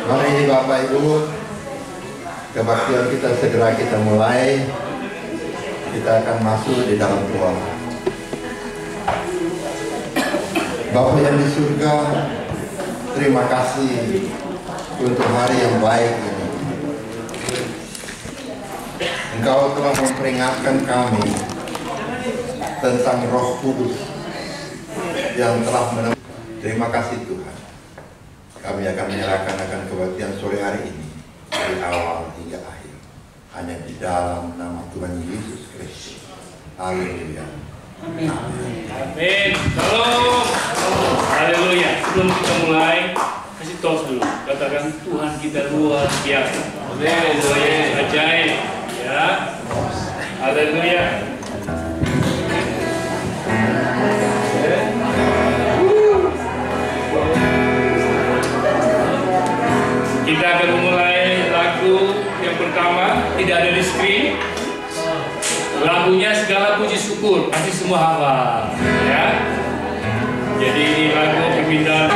Mari Bapak Ibu, kebaktian kita segera kita mulai. Kita akan masuk di dalam Tuhan. Bapa yang di surga, terima kasih untuk hari yang baik ini. Engkau telah memperingatkan kami tentang Roh Kudus yang telah menemani. Terima kasih Tuhan. Kami akan menyerahkan akan kebaktian sore hari ini dari awal hingga akhir hanya di dalam nama Tuhan Yesus Kristus. Haleluya. Amin. Amin. Shalom. Haleluya. Sebelum kita mulai, kasih tos dulu. Katakan Tuhan kita luar biasa. Amin. Ajaib. Ya. Haleluya. Kita akan memulai lagu yang pertama, tidak ada di screen. Lagunya Segala Puji Syukur, pasti semua hafal, ya. Jadi ini lagu perpindahan.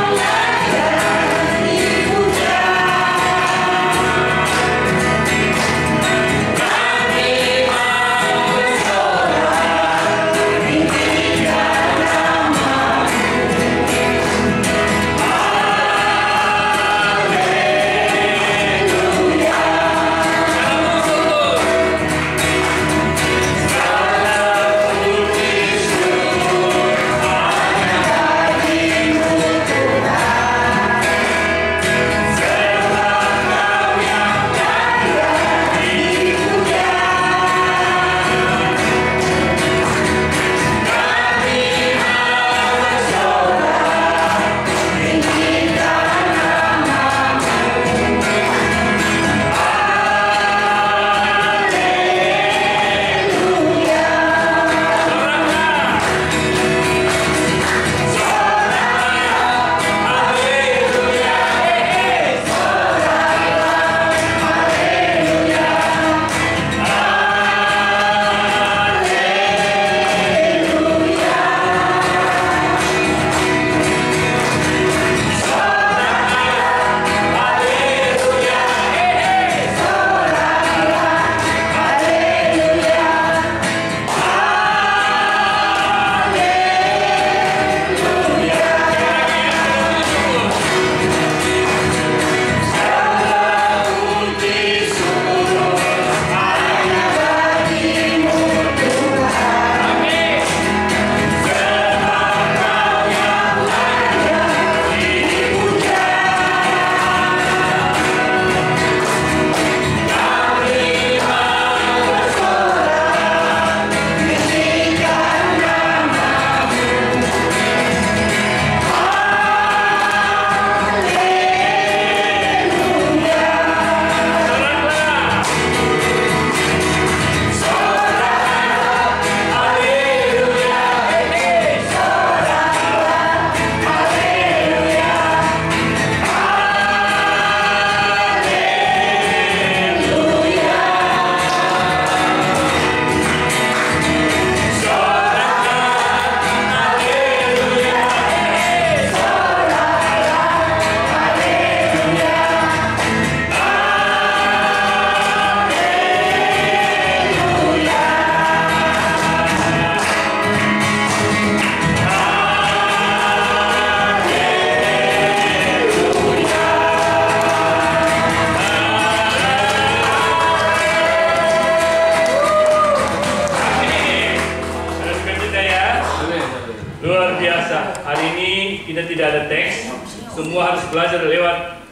Semua harus belajar lewat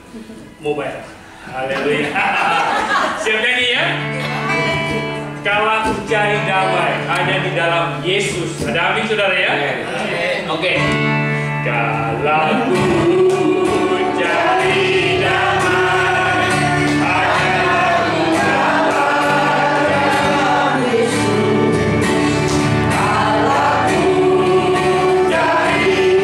mobile. Haleluya. Siap nyanyi ya? Kalau cari damai hanya di dalam Yesus. Ada amin saudara ya? Oke. Kalau cari damai hanya di dalam Yesus. Kalau cari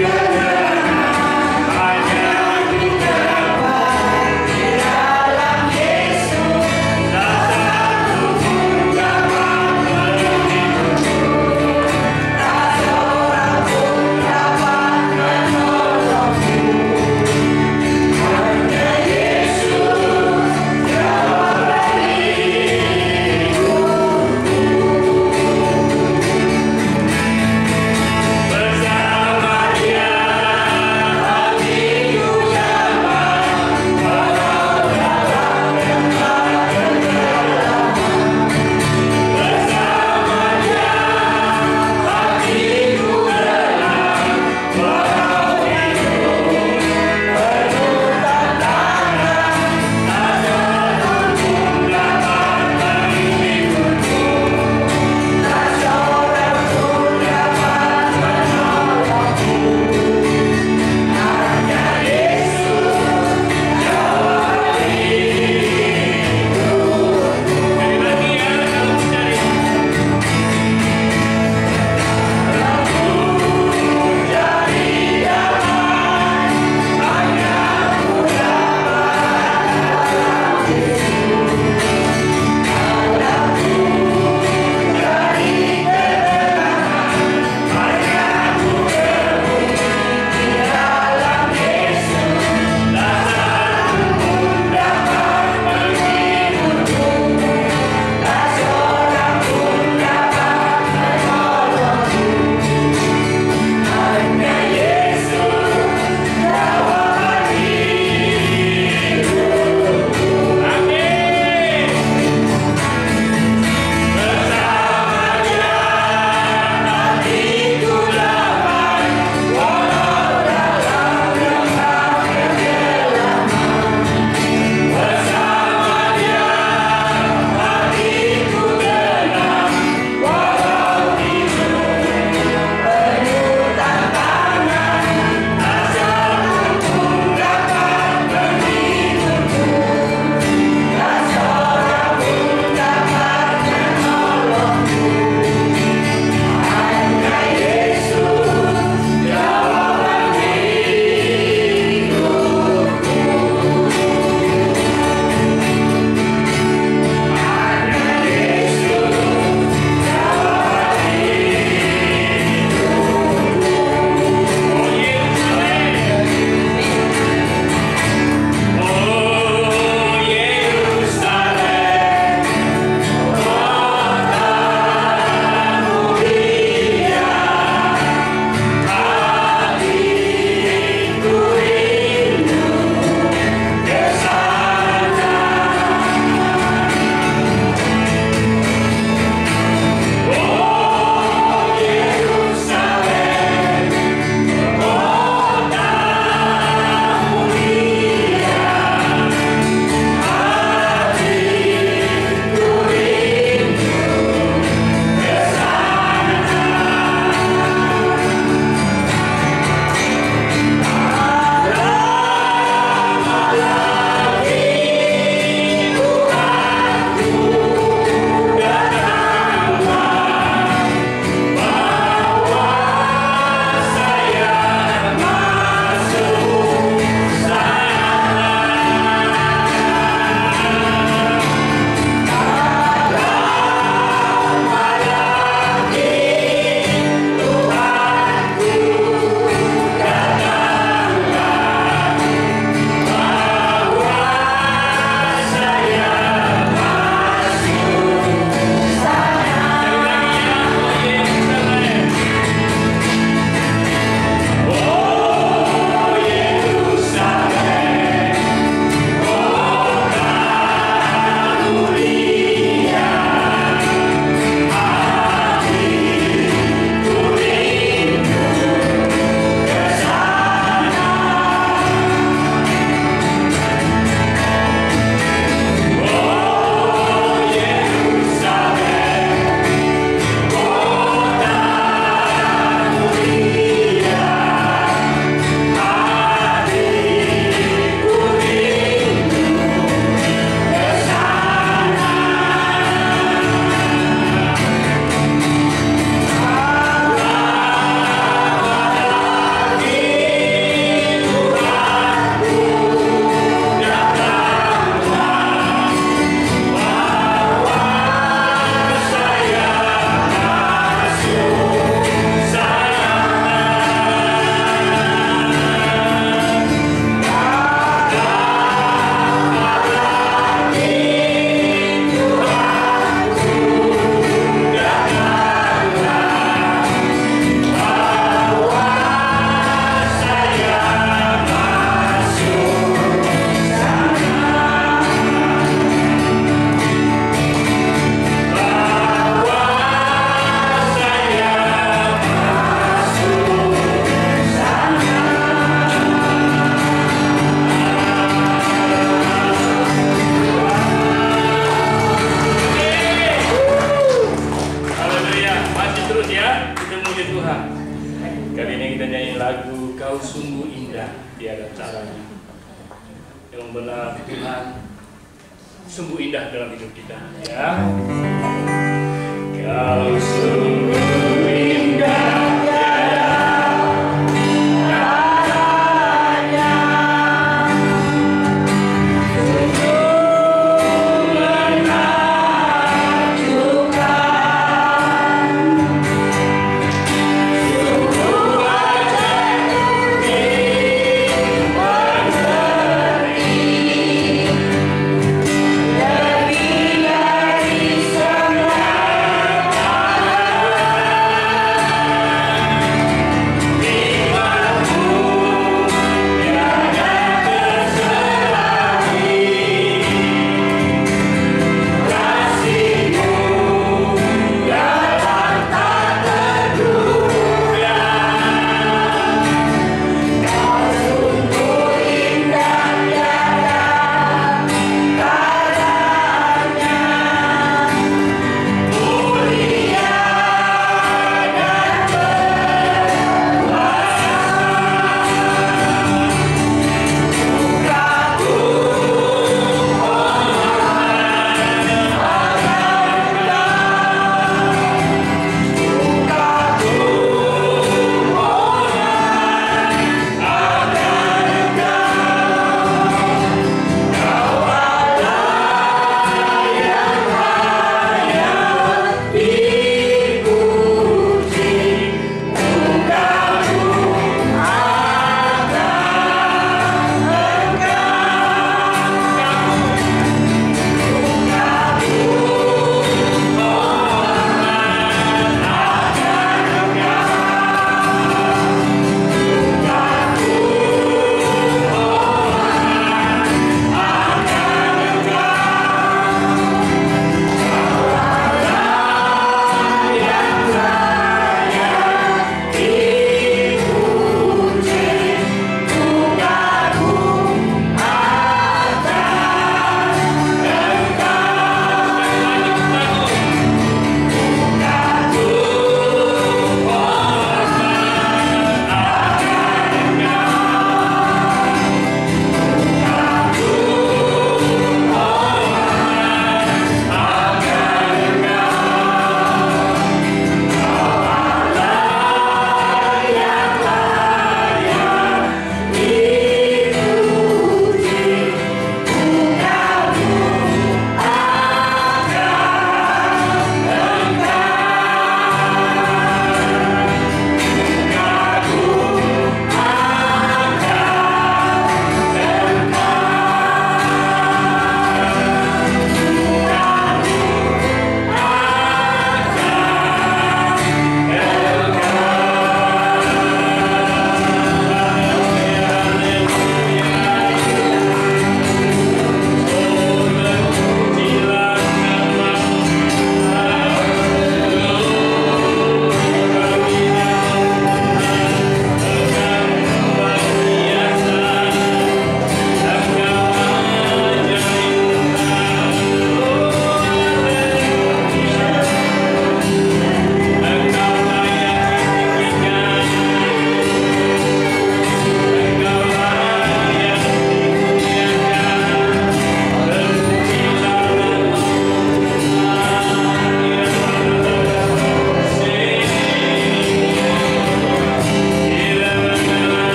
Dapat menolongku. benar Tuhan sungguh indah dalam hidup kita, ya. Kau sungguh indah.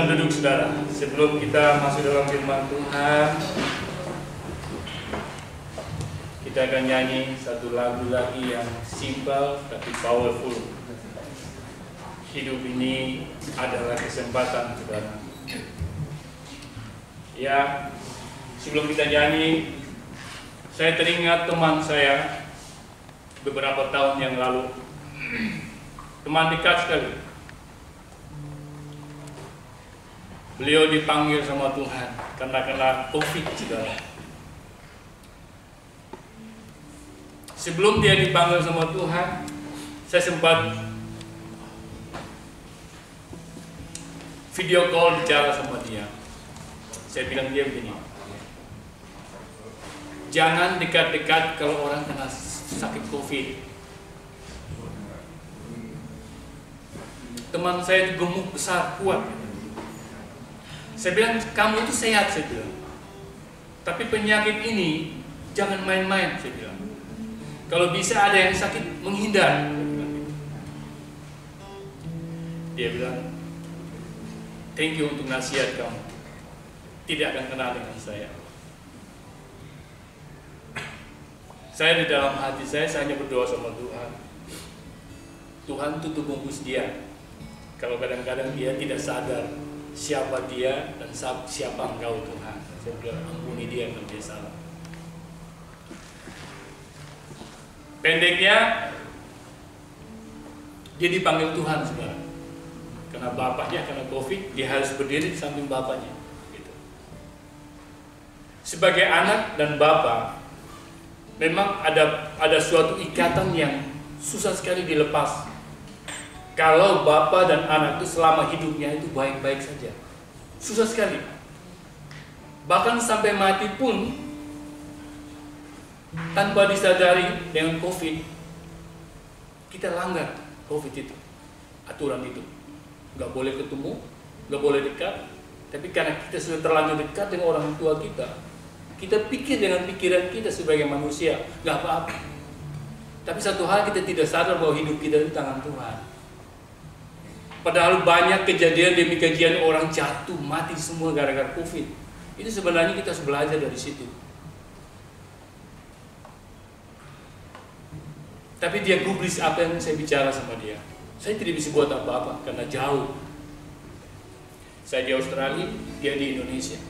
Silakan duduk saudara. Sebelum kita masuk dalam firman Tuhan, kita akan nyanyi satu lagu lagi yang simple tapi powerful. Hidup ini adalah kesempatan saudara. Ya, sebelum kita nyanyi, saya teringat teman saya beberapa tahun yang lalu. Teman dekat sekali. Beliau dipanggil sama Tuhan karena kena COVID saudara. Sebelum dia dipanggil sama Tuhan, saya sempat video call bicara sama dia. Saya bilang dia begini, jangan dekat-dekat kalau orang kena sakit COVID. Teman saya itu gemuk besar, kuat. Saya bilang, kamu itu sehat, saya bilang. Tapi penyakit ini jangan main-main, saya bilang. Kalau bisa ada yang sakit, menghindar. Dia bilang, thank you untuk nasihat kamu. Tidak akan kenal dengan saya. Saya di dalam hati saya hanya berdoa sama Tuhan. Tuhan tutup bungkus dia. Kalau kadang-kadang dia tidak sadar siapa dia dan siapa engkau Tuhan. Saya bilang, ampuni dia kalau dia salah. Pendeknya, dia dipanggil Tuhan saudara. Karena bapaknya kena COVID, dia harus berdiri di samping bapaknya. Gitu. Sebagai anak dan bapak, memang ada suatu ikatan yang susah sekali dilepas. Kalau bapak dan anak itu selama hidupnya itu baik-baik saja, susah sekali. Bahkan sampai mati pun tanpa disadari dengan COVID, kita langgar COVID itu, aturan itu. Nggak boleh ketemu, nggak boleh dekat. Tapi karena kita sudah terlanjur dekat dengan orang tua kita, kita pikir dengan pikiran kita sebagai manusia, nggak apa-apa. Tapi satu hal kita tidak sadar bahwa hidup kita di tangan Tuhan. Padahal banyak kejadian demi kejadian orang jatuh, mati semua gara-gara COVID. Itu sebenarnya kita harus belajar dari situ. Tapi dia gubris apa yang saya bicara sama dia. Saya tidak bisa buat apa-apa karena jauh. Saya di Australia, dia di Indonesia.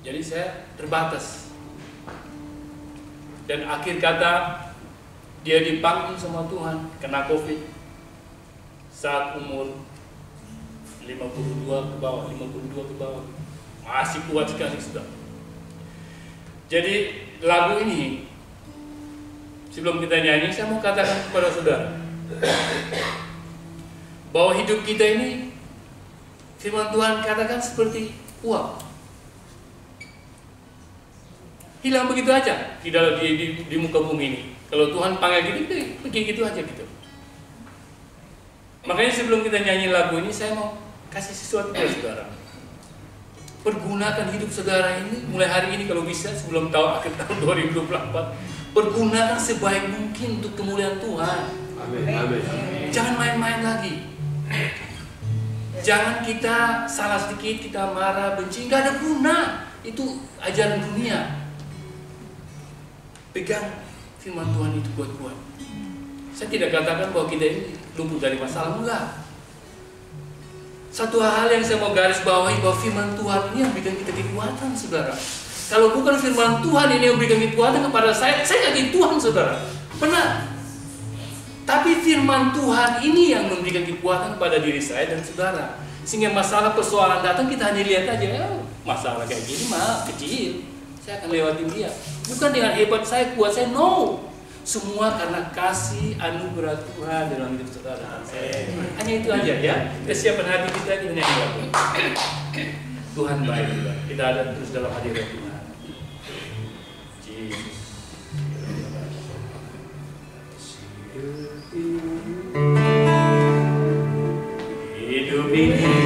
Jadi saya terbatas. Dan akhir kata, dia dipanggil sama Tuhan kena COVID. Saat umur 52 ke bawah, masih kuat sekali sudah. Jadi lagu ini, sebelum kita nyanyi, saya mau katakan kepada saudara bahwa hidup kita ini, firman Tuhan katakan seperti uang, hilang begitu aja di muka bumi ini. Kalau Tuhan panggil gitu, pergi gitu aja gitu. Makanya sebelum kita nyanyi lagu ini, saya mau kasih sesuatu kepada saudara. Pergunakan hidup saudara ini mulai hari ini kalau bisa, sebelum akhir tahun 2024. Pergunakan sebaik mungkin untuk kemuliaan Tuhan. Amin. Amin. Jangan main-main lagi. Jangan kita salah sedikit, kita marah, benci, nggak ada guna. Itu ajaran dunia. Pegang firman Tuhan itu kuat-kuat. Saya tidak katakan bahwa kita ini luput dari masalah, enggak. Satu hal yang saya mau garis bawahi, bahwa firman Tuhan ini yang berikan kita kekuatan, saudara. Kalau bukan firman Tuhan ini yang berikan kekuatan kepada saya nggak Tuhan, saudara. Benar. Tapi firman Tuhan ini yang memberikan kekuatan kepada diri saya dan saudara. Sehingga masalah persoalan datang, kita hanya lihat aja, masalah kayak gini mah kecil, saya akan lewatin dia. Bukan dengan hebat saya, kuat saya, no. Semua karena kasih anugerah Tuhan dalam hidup saudara. Hanya itu aja ya. Kesiapan hati kita nyanyi lagu. Tuhan baik juga. Kita ada terus dalam hadirat Tuhan. Yesus. Hidup ini